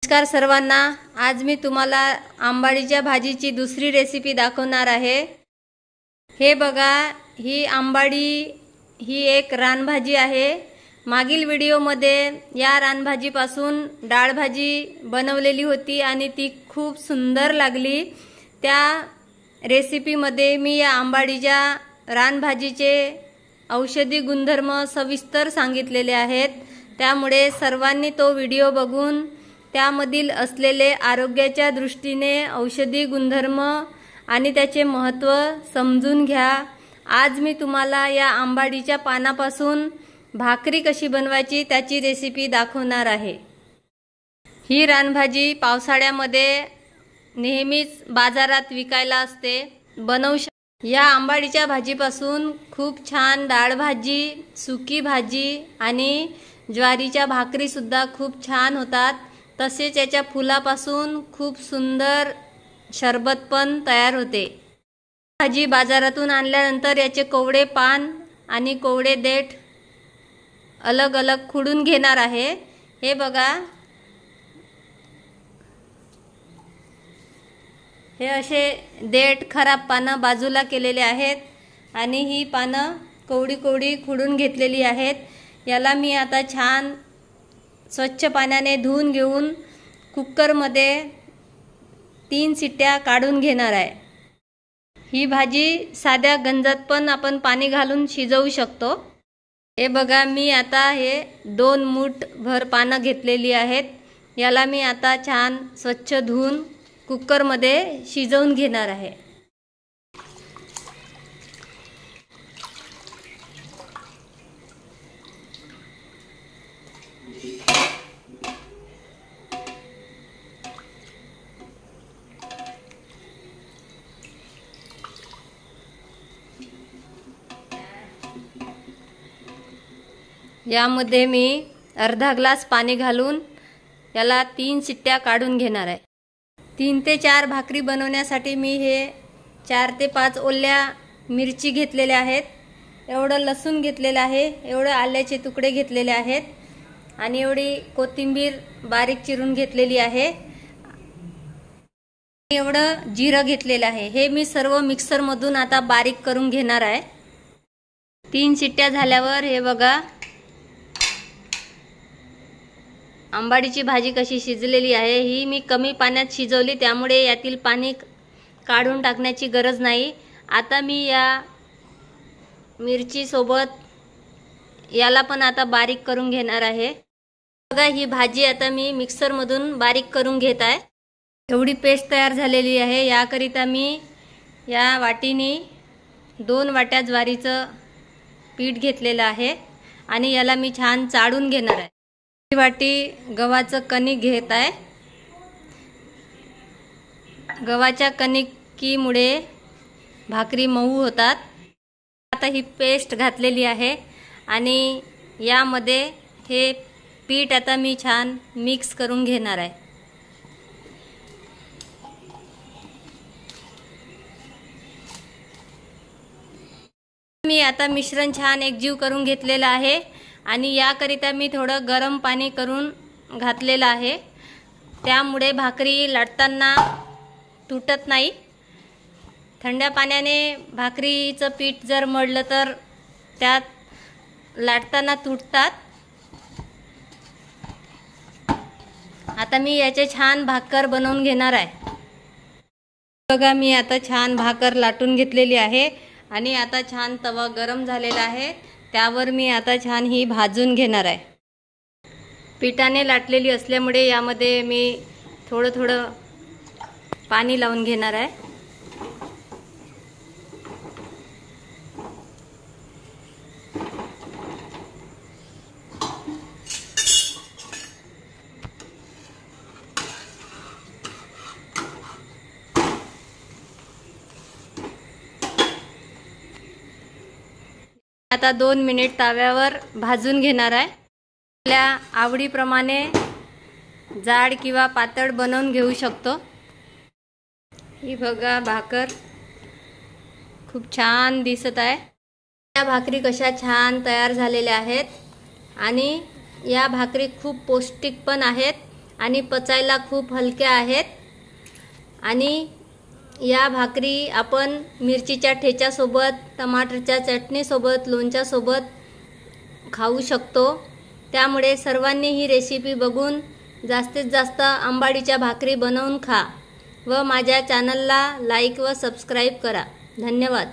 नमस्कार सर्वांना। आज मी तुम्हाला आंबाडीच्या भाजीची दुसरी रेसिपी दाखवणार आहे। हे बघा, ही आंबाडी ही एक रानभाजी आहे। मागील व्हिडिओमध्ये या रानभाजीपासून डाळ भाजी बनवलेली होती आणि ती खूप सुंदर लागली। त्या रेसिपीमध्ये मी या आंबाडीच्या रानभाजीचे औषधी गुणधर्म सविस्तर सांगितलेले आहेत। त्यामुळे सर्वांनी तो व्हिडिओ बघून त्यामधील असलेले आरोग्याच्या दृष्टीने औषधी गुणधर्म आणि त्याचे महत्त्व समजून घ्या। आज मी तुम्हाला या आंबाडीच्या पानापासून भाकरी कशी बनवायची त्याची रेसिपी दाखवणार आहे। ही रानभाजी पावसाळ्यामध्ये नेहमीच बाजारात विकायला असते। या आंबाडीच्या भाजीपासून खूप छान डाळ भाजी, सुकी भाजी आणि ज्वारीच्या भाकरी सुद्धा खूप छान होतात। तसेच याच्या फुलापासून खूप सुंदर शरबत पण तयार होते। भाजी बाजारातून आणल्यानंतर याचे कोवडे पान आणि कोवडे देठ अलग अलग खुडून घेणार आहे। हे बघा, हे असे देठ खराब पानं बाजूला केलेले आहेत आणि ही पानं कोवडी कोवडी खुडून घेतलेली आहेत। याला मी आता छान स्वच्छ पाण्याने धुवून घेऊन कुकरमध्ये 3 शिट्ट्या काढून घेणार आहे। ही भाजी साध्या गंजात पण आपण पाणी घालून शिजवू शकतो। हे बघा, मी आता हे 2 मूठ भर पानं घेतलेली आहेत। याला मी आता छान स्वच्छ धुवून कुकरमध्ये शिजवून घेणार आहे। यामध्ये मी अर्धा ग्लास पाणी घालून याला 3 शिट्ट्या काढून घेणार आहे। 3 ते 4 भाकरी बनवण्यासाठी मी हे 4 ते 5 ओल्या मिरची घेतलेल्या आहेत। एवढं लसूण घेतलेलं आहे, एवढे आल्याचे तुकडे घेतलेले आहेत आणि एवढी कोथिंबीर बारीक चिरून घेतलेली आहे। एवढं जिरं घेतलेलं आहे। हे मी सर्व मिक्सर मधून आता बारीक करून घेणार आहे। 3 शिट्ट्या झाल्यावर हे बघा, आंबाडीची भाजी कशी शिजलेली आहे। ही मी कमी पाण्यात शिजवली, त्यामुळे यातील पाणी काढून टाकण्याची गरज नाही। आता मी या मिरची सोबत याला पण आता बारीक करून घेणार आहे। बघा, ही भाजी आता मी मिक्सर मधून बारीक करून घेत आहे। एवढी पेस्ट तयार झालेली आहे। याकरिता मी या वाटीने 2 वाट्या ज्वारीचं पीठ घेतलेलं आहे आणि याला मी छान चाळून घेणार आहे। ही वाटी गव्हाचं कणिक घेत आहे। गव्हाच्या कणिकीमुळे भाकरी मऊ होतात। आता ही पेस्ट घातलेली आहे आणि यामध्ये हे पीठ आता मी छान मिक्स करून घेणार आहे। मी आता मिश्रण छान एकजीव करून घेतलेलं आहे आणि याकरिता मी थोडं गरम पाणी करून घातलेलं आहे। त्यामुळे भाकरी लाटताना तुटत नाही। थंड्या पाण्याने भाकरीचं पीठ जर मळलं तर त्यात लाटताना तुटतात। आता मी याचे छान भाकर बनवून घेणार आहे। बघा, मी आता छान भाकर लाटून घेतलेली आहे आणि आता छान तवा गरम झालेला आहे। त्यावर मी आता छान ही भाजून घेणार आहे। पिठाने लाटलेली असल्यामुळे यामध्ये मी थोडं थोडं पाणी लावून घेणार आहे। आता 2 मिनिट ताव्यावर भाजून घेणार आहे। आपल्या आवडीप्रमाणे जाड किंवा पातळ बनवून घेऊ शकतो। ही बघा, भाकर खूप छान दिसत आहे। या भाकरी कशा छान तयार झालेल्या आहेत आणि या भाकरी खूप पौष्टिक पण आहेत आणि पचायला खूप हलक्या आहेत। आणि या भाकरी आपण मिरचीच्या ठेच्यासोबत, टमाटरच्या चटणीसोबत, लोणच्यासोबत खाऊ शकतो। त्यामुळे सर्वांनी ही रेसिपी बघून जास्तीत जास्त आंबाडीच्या भाकरी बनवून खा व माझ्या चॅनलला लाईक व सबस्क्राईब करा। धन्यवाद।